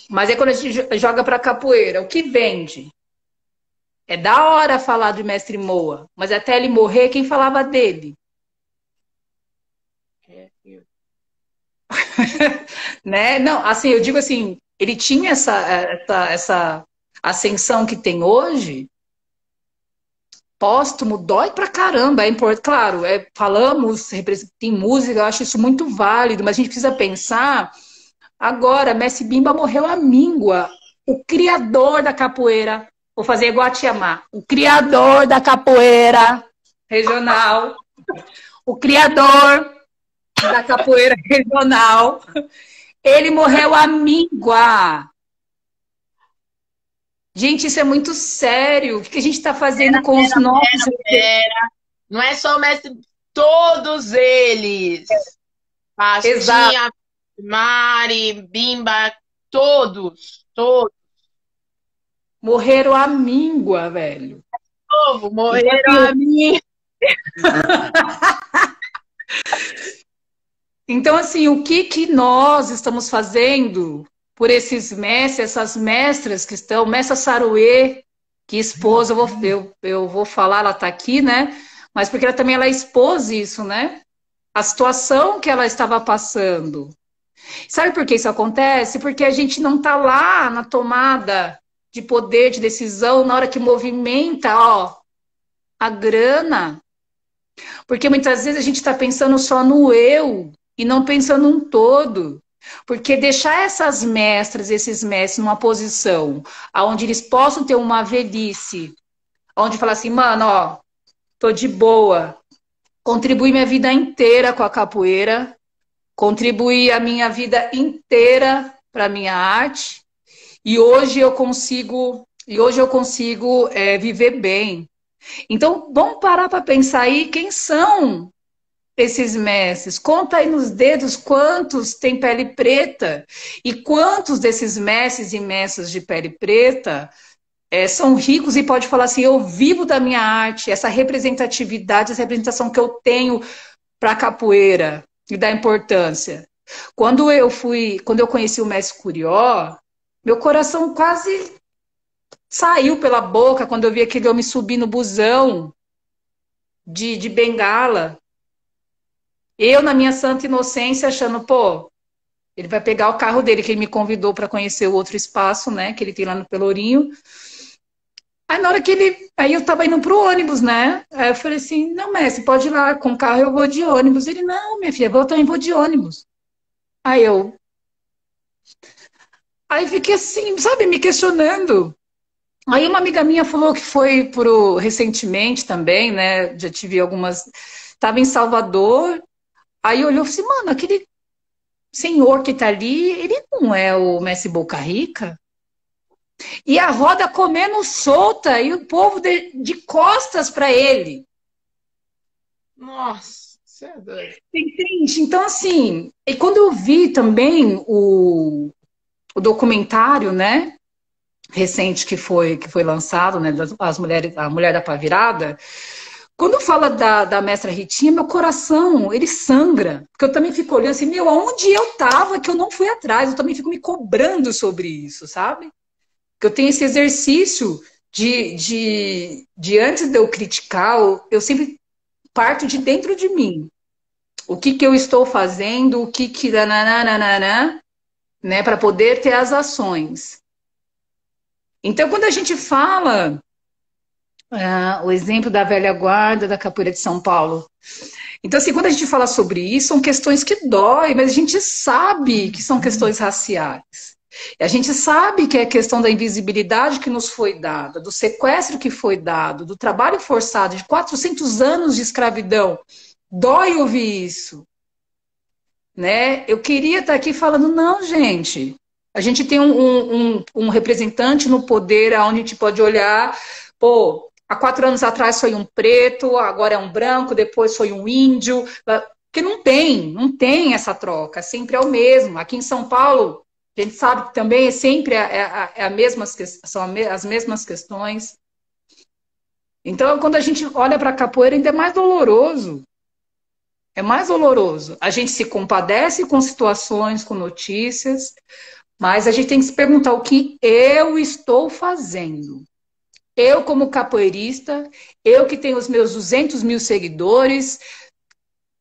Mas é quando a gente joga para a capoeira, o que vende? É da hora falar de Mestre Moa, mas até ele morrer, quem falava dele? Né? Não, assim, eu digo assim, ele tinha essa ascensão que tem hoje, póstumo, dói pra caramba, é importante, claro, falamos, tem música, eu acho isso muito válido, mas a gente precisa pensar, agora, Mestre Bimba morreu à míngua, o criador da capoeira, vou fazer igual a Tia Má, o criador da capoeira regional, o criador da capoeira regional, ele morreu à míngua. Gente, isso é muito sério. O que a gente está fazendo com os nossos... Não é só o mestre, todos eles. Pastinha, Mari, Bimba, todos. Morreram à míngua, velho. Morreram à míngua. Então, assim, o que nós estamos fazendo por esses mestres, essas mestras que estão, Mestra Saruê, que expôs, eu vou falar, ela está aqui, né? Mas porque ela expôs isso, né? A situação que ela estava passando. Sabe por que isso acontece? Porque a gente não está lá na tomada de poder, de decisão, na hora que movimenta, ó, a grana. Porque muitas vezes a gente está pensando só no eu e não pensando num todo. Porque deixar essas mestras, esses mestres numa posição onde eles possam ter uma velhice, onde falar assim, mano, ó, tô de boa, contribuí minha vida inteira com a capoeira, contribuí a minha vida inteira para a minha arte, e hoje eu consigo viver bem. Então, vamos parar para pensar aí quem são esses mestres. Conta aí nos dedos quantos têm pele preta e quantos desses mestres e mestras de pele preta são ricos e pode falar assim, eu vivo da minha arte, essa representatividade, essa representação que eu tenho para a capoeira e da importância. Quando eu conheci o mestre Curió, meu coração quase saiu pela boca quando eu vi aquele homem subir no busão de bengala. Eu, na minha santa inocência, achando, pô, ele vai pegar o carro dele, que ele me convidou para conhecer o outro espaço, né, que ele tem lá no Pelourinho. Aí na hora que aí eu tava indo pro ônibus, né? Aí eu falei assim, não, mestre, pode ir lá, com o carro eu vou de ônibus. Ele, não, minha filha, eu também vou de ônibus. Aí fiquei assim, sabe, me questionando. Aí uma amiga minha falou que foi recentemente também, né? Já tive algumas. Estava em Salvador. Aí olhou e falou assim, mano, aquele senhor que tá ali, ele não é o Mestre Boca Rica? E a roda comendo solta e o povo de costas para ele. Nossa, você é doido. Entende? Então, assim, e quando eu vi também o documentário, né, recente que foi lançado, né, das mulheres, a Mulher da Pá Virada, quando fala da mestra Ritinha, meu coração, ele sangra. Porque eu também fico olhando assim, meu, aonde eu tava que eu não fui atrás? Eu também fico me cobrando sobre isso, sabe? Que eu tenho esse exercício de antes de eu criticar, eu sempre parto de dentro de mim. O que que eu estou fazendo, o que nananana, né, para poder ter as ações. Então, quando a gente fala o exemplo da velha guarda da capoeira de São Paulo, então, assim, quando a gente fala sobre isso, são questões que doem, mas a gente sabe que são questões raciais. E a gente sabe que é a questão da invisibilidade que nos foi dada, do sequestro que foi dado, do trabalho forçado, de 400 anos de escravidão. Dói ouvir isso, né? Eu queria estar aqui falando, não, gente. A gente tem um representante no poder onde a gente pode olhar, pô, há 4 anos atrás foi um preto, agora é um branco, depois foi um índio. Porque não tem essa troca, sempre é o mesmo. Aqui em São Paulo, a gente sabe que também é sempre são as mesmas questões. Então, quando a gente olha para a capoeira, ainda é mais doloroso. É mais doloroso. A gente se compadece com situações, com notícias, mas a gente tem que se perguntar o que eu estou fazendo. Eu, como capoeirista, eu que tenho os meus 200 mil seguidores,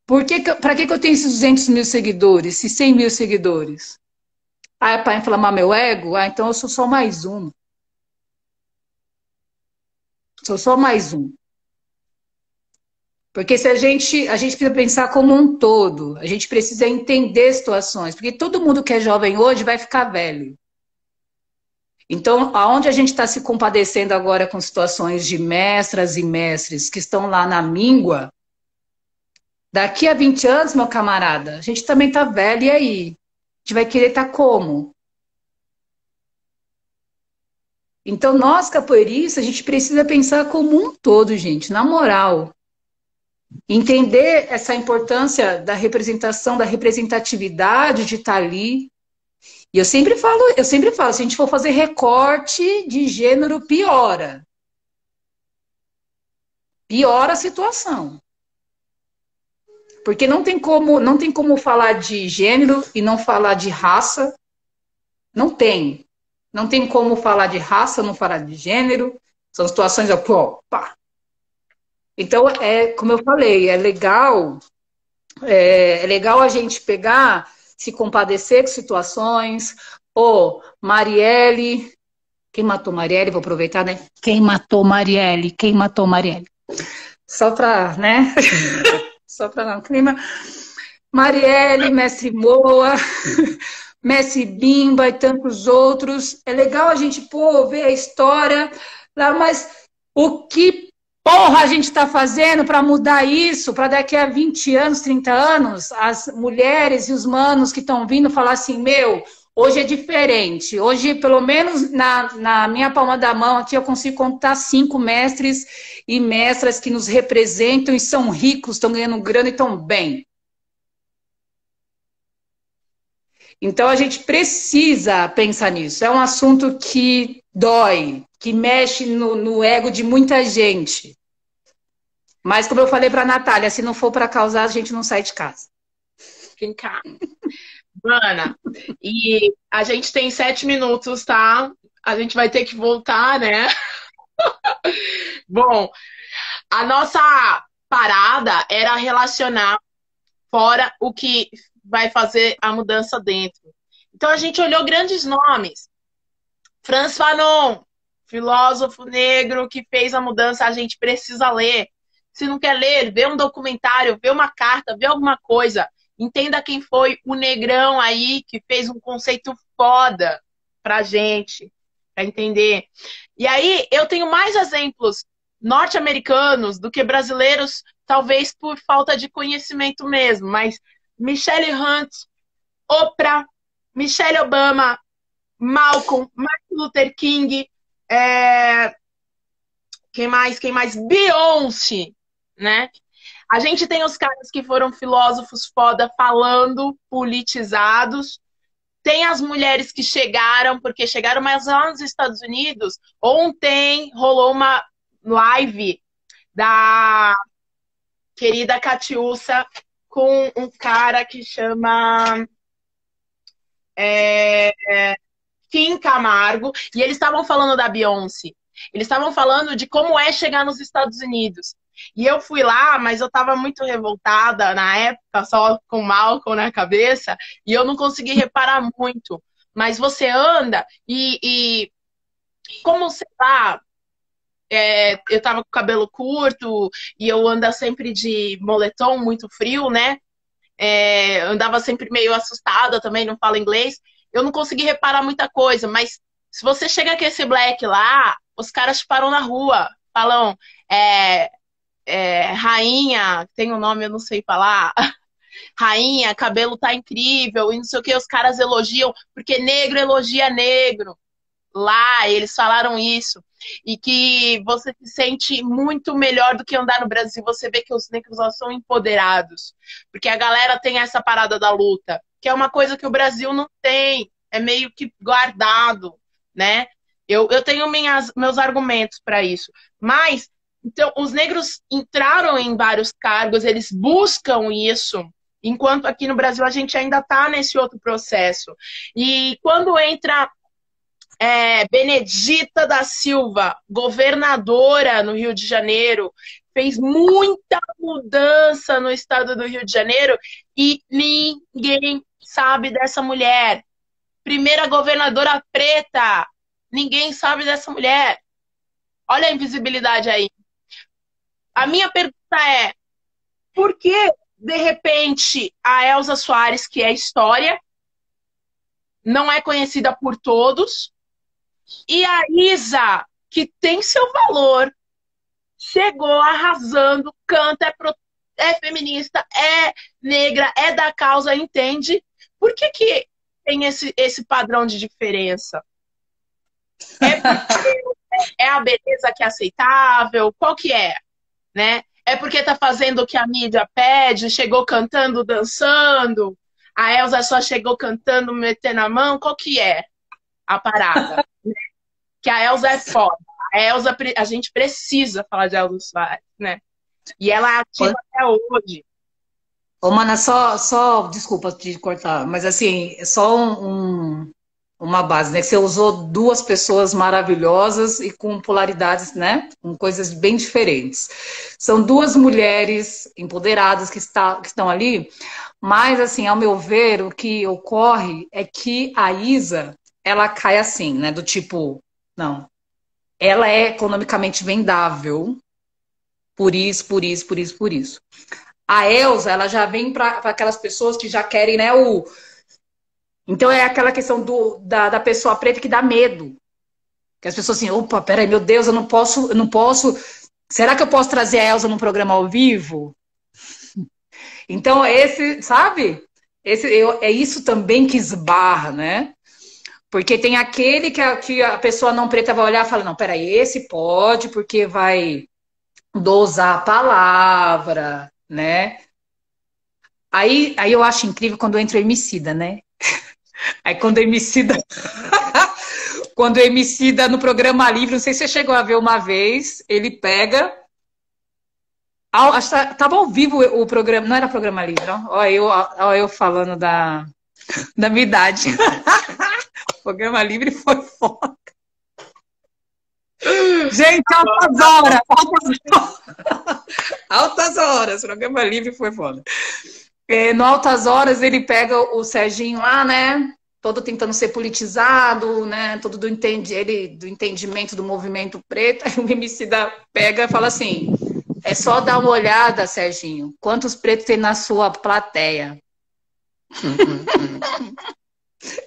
para que eu tenho esses 200 mil seguidores, esses 100 mil seguidores? Ah, é para inflamar meu ego? Ah, então eu sou só mais um. Sou só mais um. Porque se a gente precisa pensar como um todo, a gente precisa entender situações, porque todo mundo que é jovem hoje vai ficar velho. Então, aonde a gente está se compadecendo agora com situações de mestras e mestres que estão lá na míngua, daqui a 20 anos, meu camarada, a gente também tá velho, e aí? A gente vai querer estar como? Então, nós capoeiristas, a gente precisa pensar como um todo, gente, na moral. Entender essa importância da representação, da representatividade de estar ali. E eu sempre falo, se a gente for fazer recorte de gênero, piora. Piora a situação. Porque não tem como falar de gênero e não falar de raça. Não tem. Não tem como falar de raça, não falar de gênero. São situações, pá. Então, como eu falei, é legal a gente pegar, se compadecer com situações. Marielle, quem matou Marielle? Vou aproveitar, né? Quem matou Marielle? Quem matou Marielle? Só para, né? Só para dar um clima. Marielle, Mestre Moa, Mestre Bimba e tantos outros. É legal a gente, ver a história, mas o que porra a gente está fazendo para mudar isso, para daqui a 20 anos, 30 anos, as mulheres e os manos que estão vindo falar assim, meu, hoje é diferente. Hoje, pelo menos na minha palma da mão aqui, eu consigo contar 5 mestres e mestras que nos representam e são ricos, estão ganhando grana e estão bem. Então, a gente precisa pensar nisso. É um assunto que dói, que mexe no ego de muita gente. Mas, como eu falei para a Natália, se não for para causar, a gente não sai de casa. Vem cá. Mana, e a gente tem 7 minutos, tá? A gente vai ter que voltar, né? Bom, a nossa parada era relacionar fora o que vai fazer a mudança dentro. Então a gente olhou grandes nomes. Frantz Fanon, filósofo negro que fez a mudança, a gente precisa ler. Se não quer ler, vê um documentário, vê uma carta, vê alguma coisa. Entenda quem foi o negrão aí que fez um conceito foda pra gente, pra entender. E aí eu tenho mais exemplos norte-americanos do que brasileiros, talvez por falta de conhecimento mesmo, mas Michelle Hunt, Oprah, Michelle Obama, Malcolm, Martin Luther King, quem mais? Beyoncé, né? A gente tem os caras que foram filósofos foda falando, politizados. Tem as mulheres que chegaram, porque chegaram mais lá nos Estados Unidos. Ontem rolou uma live da querida Catiúcia com um cara que chama Kim Camargo, e eles estavam falando da Beyoncé. Eles estavam falando de como é chegar nos Estados Unidos. E eu fui lá, mas eu estava muito revoltada na época, só com Malcolm na cabeça, e eu não consegui reparar muito. Mas você anda e como, sei lá, eu tava com o cabelo curto e eu ando sempre de moletom, muito frio, né? Andava sempre meio assustada também, não falo inglês. Eu não consegui reparar muita coisa, mas se você chega com esse black lá, os caras te param na rua, falam, rainha, tem um nome, eu não sei falar, rainha, cabelo tá incrível, e não sei o que, os caras elogiam, porque negro elogia negro. Lá, eles falaram isso. E que você se sente muito melhor do que andar no Brasil. Você vê que os negros são empoderados. Porque a galera tem essa parada da luta, que é uma coisa que o Brasil não tem. É meio que guardado, né? Eu tenho meus argumentos para isso. Mas, então, os negros entraram em vários cargos, eles buscam isso. Enquanto aqui no Brasil a gente ainda está nesse outro processo. E quando entra Benedita da Silva, governadora no Rio de Janeiro, fez muita mudança no estado do Rio de Janeiro e ninguém sabe dessa mulher. Primeira governadora preta, ninguém sabe dessa mulher. Olha a invisibilidade aí. A minha pergunta é, por que, de repente, a Elza Soares, que é história, não é conhecida por todos, e a Isa, que tem seu valor, chegou arrasando, canta, é feminista, é negra, é da causa, entende? Por que tem esse padrão de diferença? É porque é a beleza que é aceitável? Qual que é? Né? É porque tá fazendo o que a mídia pede, chegou cantando, dançando, a Elza só chegou cantando, metendo a mão, qual que é a parada? Que a Elza é foda. A Elza, a gente precisa falar de Elza Soares, né? E ela é ativa até hoje. Ô, Mana, só, desculpa te cortar, mas assim, só uma base, né? Você usou duas pessoas maravilhosas e com polaridades, né? Com coisas bem diferentes. São duas mulheres empoderadas que estão ali, mas, assim, ao meu ver, o que ocorre é que a Isa, ela cai assim, né? Do tipo, não, ela é economicamente vendável, por isso, por isso, por isso, por isso. A Elza, ela já vem para aquelas pessoas que já querem, né, Então é aquela questão da pessoa preta que dá medo. Que as pessoas assim, opa, peraí, meu Deus, eu não posso. Será que eu posso trazer a Elza num programa ao vivo? Então, sabe? É isso também que esbarra, né? Porque tem aquele que a pessoa não preta vai olhar e fala, não, peraí, esse pode, porque vai dosar a palavra, né? Aí eu acho incrível quando entra o Emicida, né? Aí quando o Emicida... quando o Emicida no Programa Livre, não sei se você chegou a ver uma vez, ele pega... Tava ao vivo o programa, não era Programa Livre, não? Olha eu falando da minha idade. O Programa Livre foi foda. Gente, altas horas! Altas horas! O Programa Livre foi foda. No Altas Horas, ele pega o Serginho lá, né? Todo tentando ser politizado, né? Todo do entendimento do movimento preto. Aí o Emicida pega e fala assim: é só dar uma olhada, Serginho. Quantos pretos tem na sua plateia?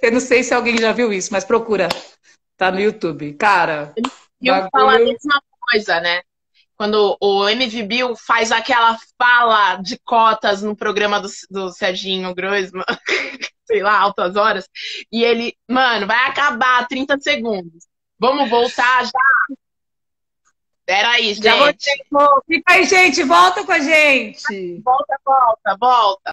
Eu não sei se alguém já viu isso, mas procura. Tá no YouTube. Cara, eu falo a mesma coisa, né? quando o MV Bill faz aquela fala de cotas no programa do Serginho Groisman, sei lá, altas horas, e ele, mano, vai acabar 30 segundos. Vamos voltar já? Peraí, Já vou gente. Fica aí, gente, volta com a gente. Volta, volta, volta.